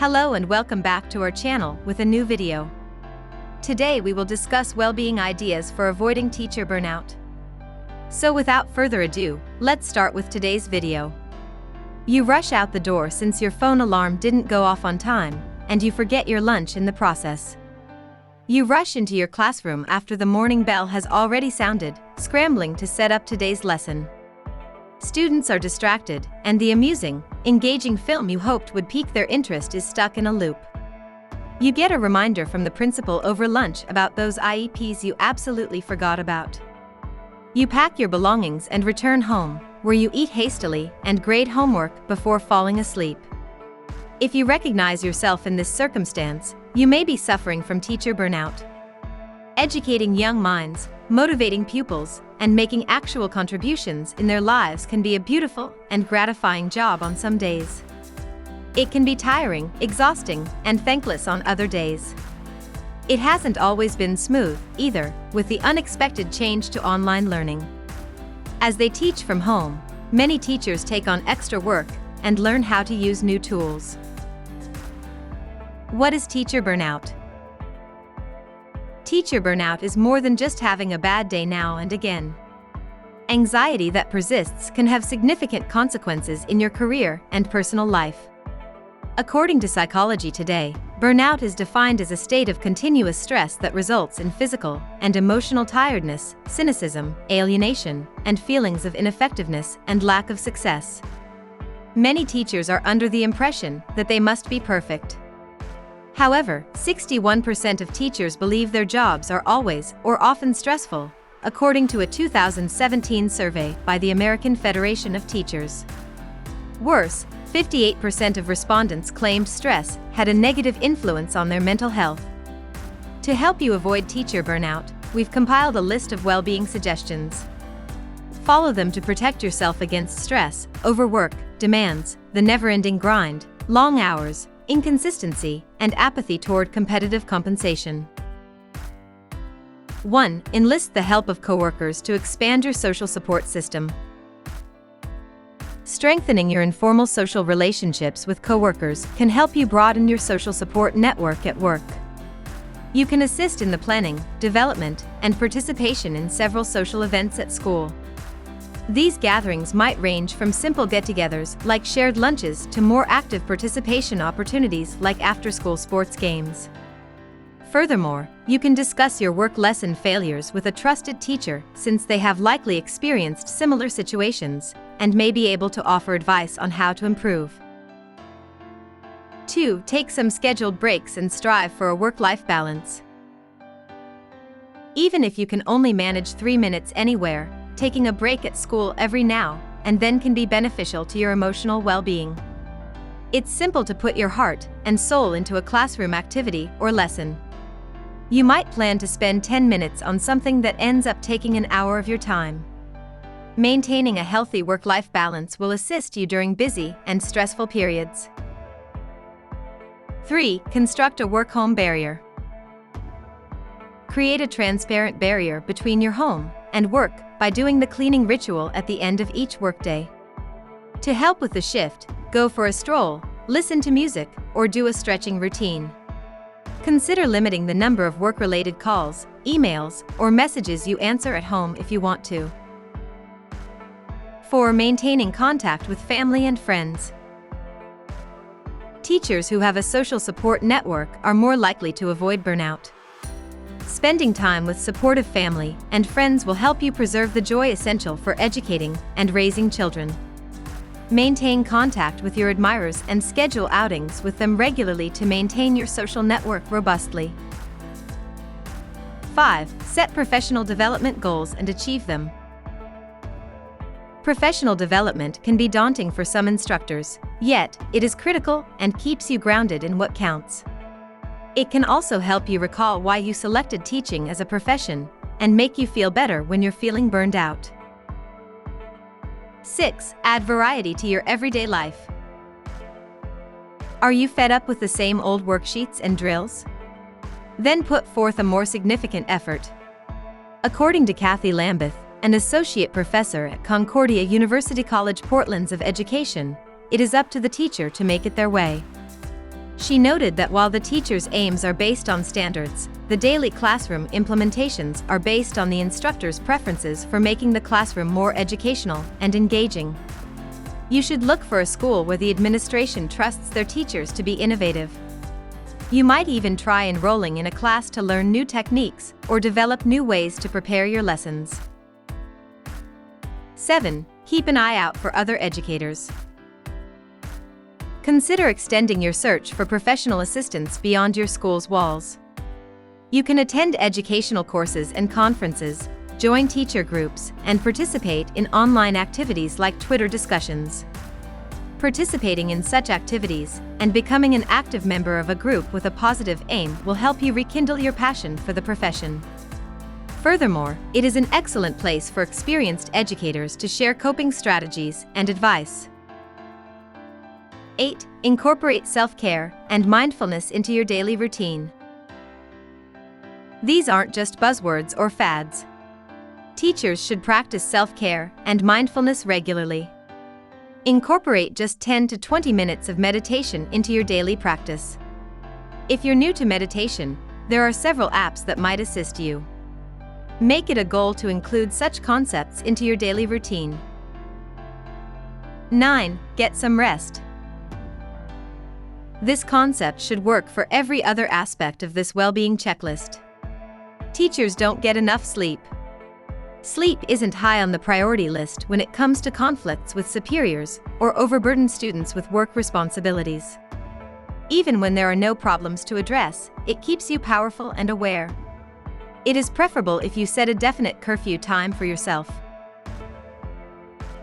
Hello and welcome back to our channel with a new video. Today we will discuss well-being ideas for avoiding teacher burnout. So without further ado, let's start with today's video. You rush out the door since your phone alarm didn't go off on time, and you forget your lunch in the process. You rush into your classroom after the morning bell has already sounded, scrambling to set up today's lesson. Students are distracted, and the amusing, engaging film you hoped would pique their interest is stuck in a loop. You get a reminder from the principal over lunch about those IEPs you absolutely forgot about. You pack your belongings and return home, where you eat hastily and grade homework before falling asleep. If you recognize yourself in this circumstance, you may be suffering from teacher burnout. Educating young minds, motivating pupils, and making actual contributions in their lives can be a beautiful and gratifying job on some days. It can be tiring, exhausting, and thankless on other days. It hasn't always been smooth, either, with the unexpected change to online learning. As they teach from home, many teachers take on extra work and learn how to use new tools. What is teacher burnout? Teacher burnout is more than just having a bad day now and again. Anxiety that persists can have significant consequences in your career and personal life. According to Psychology Today, burnout is defined as a state of continuous stress that results in physical and emotional tiredness, cynicism, alienation, and feelings of ineffectiveness and lack of success. Many teachers are under the impression that they must be perfect. However, 61% of teachers believe their jobs are always or often stressful, according to a 2017 survey by the American Federation of Teachers. Worse, 58% of respondents claimed stress had a negative influence on their mental health. To help you avoid teacher burnout, we've compiled a list of well-being suggestions. Follow them to protect yourself against stress, overwork, demands, the never-ending grind, long hours, inconsistency, and apathy toward competitive compensation. 1. Enlist the help of coworkers to expand your social support system. Strengthening your informal social relationships with coworkers can help you broaden your social support network at work. You can assist in the planning, development, and participation in several social events at school. These gatherings might range from simple get-togethers like shared lunches to more active participation opportunities like after-school sports games. Furthermore, you can discuss your work lesson failures with a trusted teacher since they have likely experienced similar situations and may be able to offer advice on how to improve. 2. Take some scheduled breaks and strive for a work-life balance. Even if you can only manage 3 minutes anywhere, taking a break at school every now and then can be beneficial to your emotional well-being. It's simple to put your heart and soul into a classroom activity or lesson. You might plan to spend 10 minutes on something that ends up taking an hour of your time. Maintaining a healthy work-life balance will assist you during busy and stressful periods. 3. Construct a work-home barrier. Create a transparent barrier between your home and work by doing the cleaning ritual at the end of each workday. To help with the shift, go for a stroll, listen to music, or do a stretching routine. Consider limiting the number of work-related calls, emails, or messages you answer at home if you want to. 4. Maintaining contact with family and friends. Teachers who have a social support network are more likely to avoid burnout. Spending time with supportive family and friends will help you preserve the joy essential for educating and raising children. Maintain contact with your admirers and schedule outings with them regularly to maintain your social network robustly. 5. Set professional development goals and achieve them. Professional development can be daunting for some instructors, yet it is critical and keeps you grounded in what counts. It can also help you recall why you selected teaching as a profession and make you feel better when you're feeling burned out. 6. Add variety to your everyday life. Are you fed up with the same old worksheets and drills? Then put forth a more significant effort. According to Kathy Lambeth, an associate professor at Concordia University College Portland's of Education, it is up to the teacher to make it their way. She noted that while the teacher's aims are based on standards, the daily classroom implementations are based on the instructor's preferences for making the classroom more educational and engaging. You should look for a school where the administration trusts their teachers to be innovative. You might even try enrolling in a class to learn new techniques or develop new ways to prepare your lessons. 7. Keep an eye out for other educators. Consider extending your search for professional assistance beyond your school's walls. You can attend educational courses and conferences, join teacher groups, and participate in online activities like Twitter discussions. Participating in such activities and becoming an active member of a group with a positive aim will help you rekindle your passion for the profession. Furthermore, it is an excellent place for experienced educators to share coping strategies and advice. 8. Incorporate self-care and mindfulness into your daily routine. These aren't just buzzwords or fads. Teachers should practice self-care and mindfulness regularly. Incorporate just 10 to 20 minutes of meditation into your daily practice. If you're new to meditation, there are several apps that might assist you. Make it a goal to include such concepts into your daily routine. 9. Get some rest. This concept should work for every other aspect of this well-being checklist. Teachers don't get enough sleep. Sleep isn't high on the priority list when it comes to conflicts with superiors or overburdened students with work responsibilities. Even when there are no problems to address, it keeps you powerful and aware. It is preferable if you set a definite curfew time for yourself.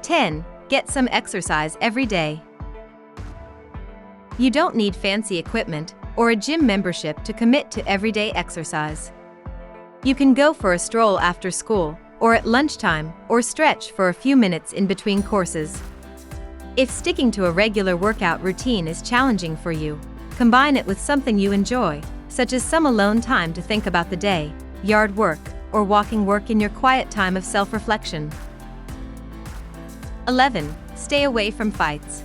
10. Get some exercise every day. You don't need fancy equipment or a gym membership to commit to everyday exercise. You can go for a stroll after school, or at lunchtime, or stretch for a few minutes in between courses. If sticking to a regular workout routine is challenging for you, combine it with something you enjoy, such as some alone time to think about the day, yard work, or walking work in your quiet time of self-reflection. 11. Stay away from fights.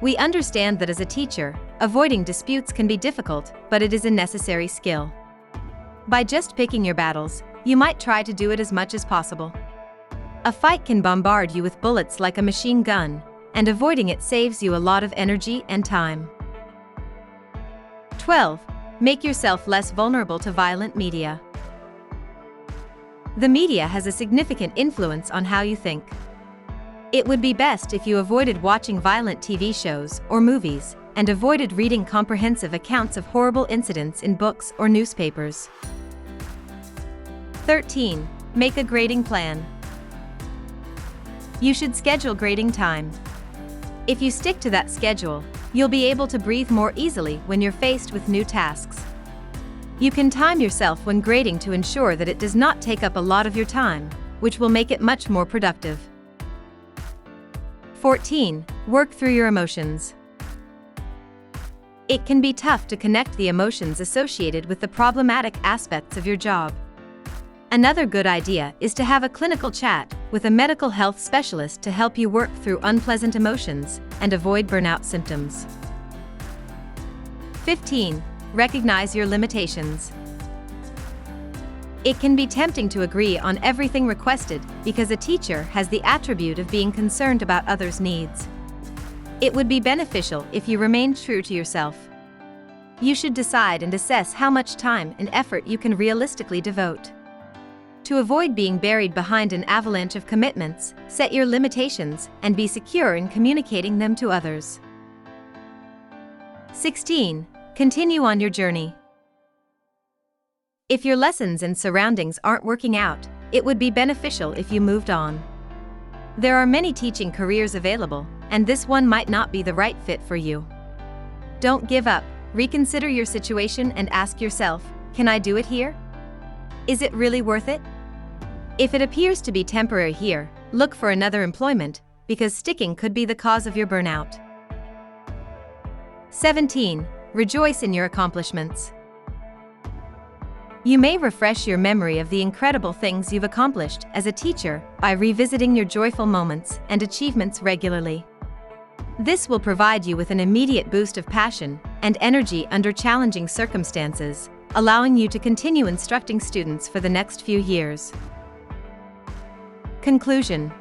We understand that as a teacher, avoiding disputes can be difficult, but it is a necessary skill. By just picking your battles, you might try to do it as much as possible. A fight can bombard you with bullets like a machine gun, and avoiding it saves you a lot of energy and time. 12. Make yourself less vulnerable to violent media. The media has a significant influence on how you think. It would be best if you avoided watching violent TV shows or movies, and avoided reading comprehensive accounts of horrible incidents in books or newspapers. 13. Make a grading plan. You should schedule grading time. If you stick to that schedule, you'll be able to breathe more easily when you're faced with new tasks. You can time yourself when grading to ensure that it does not take up a lot of your time, which will make it much more productive. 14. Work through your emotions. It can be tough to connect the emotions associated with the problematic aspects of your job. Another good idea is to have a clinical chat with a mental health specialist to help you work through unpleasant emotions and avoid burnout symptoms. 15. Recognize your limitations. It can be tempting to agree on everything requested because a teacher has the attribute of being concerned about others' needs. It would be beneficial if you remained true to yourself. You should decide and assess how much time and effort you can realistically devote. To avoid being buried behind an avalanche of commitments, set your limitations and be secure in communicating them to others. 16. Continue on your journey. If your lessons and surroundings aren't working out, it would be beneficial if you moved on. There are many teaching careers available, and this one might not be the right fit for you. Don't give up, reconsider your situation and ask yourself, can I do it here? Is it really worth it? If it appears to be temporary here, look for another employment, because sticking could be the cause of your burnout. 17. Rejoice in your accomplishments. You may refresh your memory of the incredible things you've accomplished as a teacher by revisiting your joyful moments and achievements regularly. This will provide you with an immediate boost of passion and energy under challenging circumstances, allowing you to continue instructing students for the next few years. Conclusion.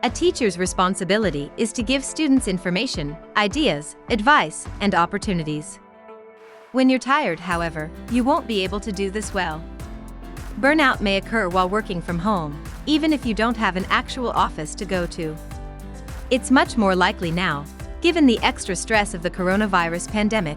A teacher's responsibility is to give students information, ideas, advice, and opportunities. When you're tired, however, you won't be able to do this well. Burnout may occur while working from home, even if you don't have an actual office to go to. It's much more likely now, given the extra stress of the coronavirus pandemic.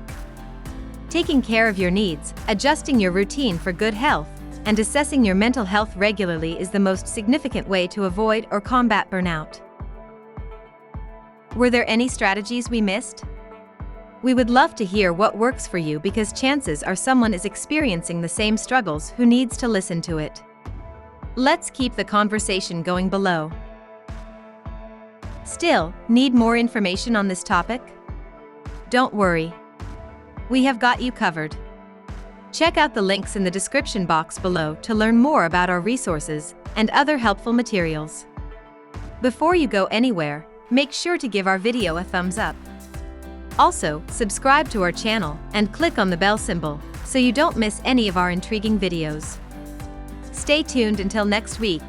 Taking care of your needs, adjusting your routine for good health, and assessing your mental health regularly is the most significant way to avoid or combat burnout. Were there any strategies we missed? We would love to hear what works for you, because chances are someone is experiencing the same struggles who needs to listen to it. Let's keep the conversation going below. Still, need more information on this topic? Don't worry. We have got you covered. Check out the links in the description box below to learn more about our resources and other helpful materials. Before you go anywhere, make sure to give our video a thumbs up. Also, subscribe to our channel and click on the bell symbol so you don't miss any of our intriguing videos. Stay tuned until next week.